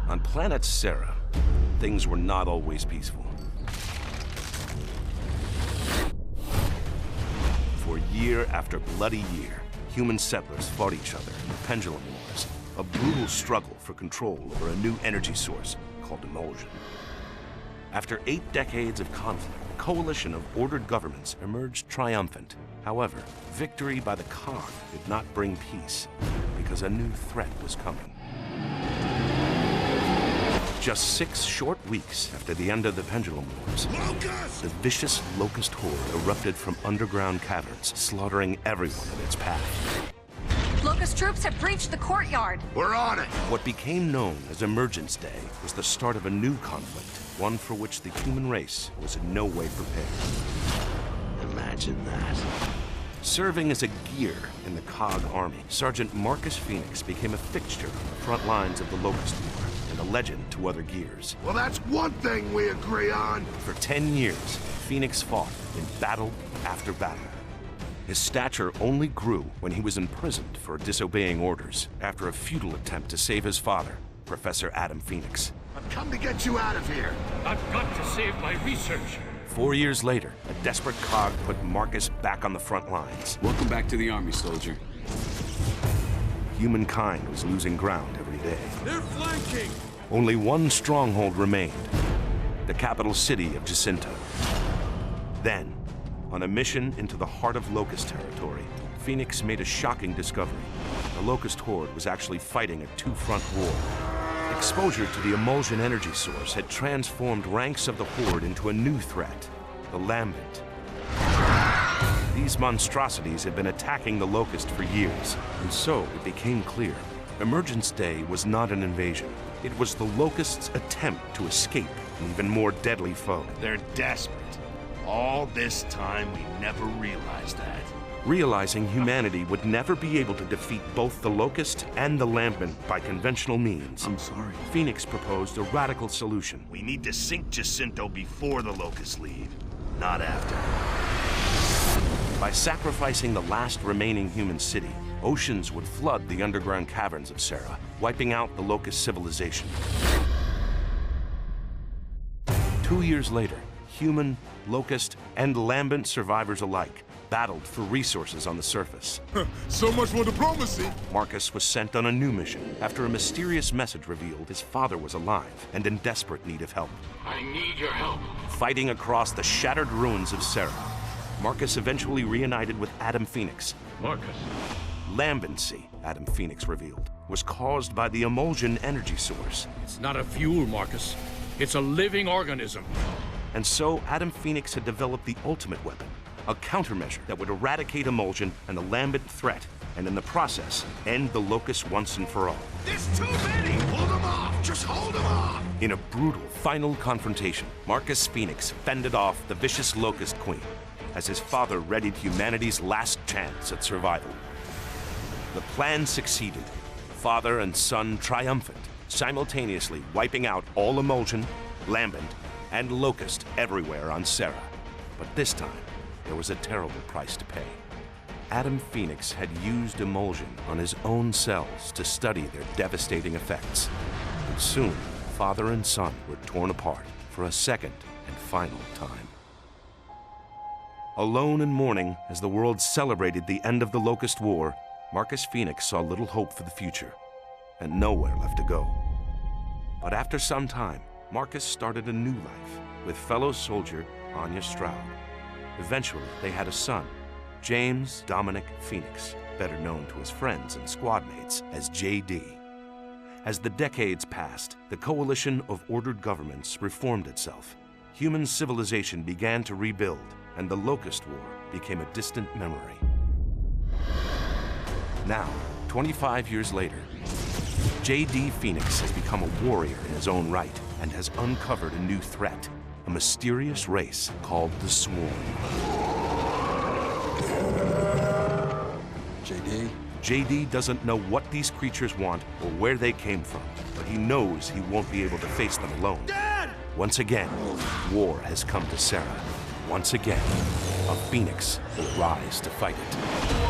On planet Sera, things were not always peaceful. For year after bloody year, human settlers fought each other in the Pendulum Wars, a brutal struggle for control over a new energy source called emulsion. After 8 decades of conflict, a coalition of ordered governments emerged triumphant. However, victory by the Cog did not bring peace, because a new threat was coming. Just 6 short weeks after the end of the Pendulum Wars, the vicious Locust Horde erupted from underground caverns, slaughtering everyone in its path. Locust troops have breached the courtyard. We're on it! What became known as Emergence Day was the start of a new conflict, one for which the human race was in no way prepared. Imagine that. Serving as a gear in the Cog army, Sergeant Marcus Phoenix became a fixture on the front lines of the Locust War, and a legend to other gears. Well, that's one thing we agree on. For 10 years, Phoenix fought in battle after battle. His stature only grew when he was imprisoned for disobeying orders after a futile attempt to save his father, Professor Adam Phoenix. I've come to get you out of here. I've got to save my research. 4 years later, a desperate Cog put Marcus back on the front lines. Welcome back to the army, soldier. Humankind was losing ground every day. They're flanking! Only one stronghold remained, the capital city of Jacinto. Then, on a mission into the heart of Locust territory, Phoenix made a shocking discovery. The Locust Horde was actually fighting a two-front war. Exposure to the emulsion energy source had transformed ranks of the Horde into a new threat, the Lambent. These monstrosities had been attacking the Locust for years, and so it became clear. Emergence Day was not an invasion. It was the Locust's attempt to escape an even more deadly foe. They're desperate. All this time, we never realized that. Realizing humanity would never be able to defeat both the Locust and the Lambent by conventional means, I'm sorry. Phoenix proposed a radical solution. We need to sink Jacinto before the Locusts leave, not after. By sacrificing the last remaining human city, oceans would flood the underground caverns of Sera, wiping out the Locust civilization. 2 years later, human, Locust, and Lambent survivors alike battled for resources on the surface. So much for diplomacy! Marcus was sent on a new mission after a mysterious message revealed his father was alive and in desperate need of help. I need your help. Fighting across the shattered ruins of Sera, Marcus eventually reunited with Adam Phoenix. Marcus. Lambency, Adam Phoenix revealed, was caused by the emulsion energy source. It's not a fuel, Marcus. It's a living organism. And so Adam Phoenix had developed the ultimate weapon, a countermeasure that would eradicate emulsion and the Lambent threat, and in the process, end the Locust once and for all. There's too many! Hold them off! Just hold them off! In a brutal final confrontation, Marcus Phoenix fended off the vicious Locust Queen as his father readied humanity's last chance at survival. The plan succeeded, father and son triumphant, simultaneously wiping out all emulsion, Lambent, and Locust everywhere on Sera. But this time, there was a terrible price to pay. Adam Phoenix had used emulsion on his own cells to study their devastating effects. And soon, father and son were torn apart for a second and final time. Alone in mourning as the world celebrated the end of the Locust War, Marcus Phoenix saw little hope for the future and nowhere left to go. But after some time, Marcus started a new life with fellow soldier Anya Stroud. Eventually, they had a son, James Dominic Phoenix, better known to his friends and squadmates as JD. As the decades passed, the coalition of ordered governments reformed itself. Human civilization began to rebuild, and the Locust War became a distant memory. Now, 25 years later, JD Phoenix has become a warrior in his own right and has uncovered a new threat, a mysterious race called the Swarm. JD doesn't know what these creatures want or where they came from, but he knows he won't be able to face them alone. Dad! Once again, war has come to Sera. Once again, a Phoenix will rise to fight it.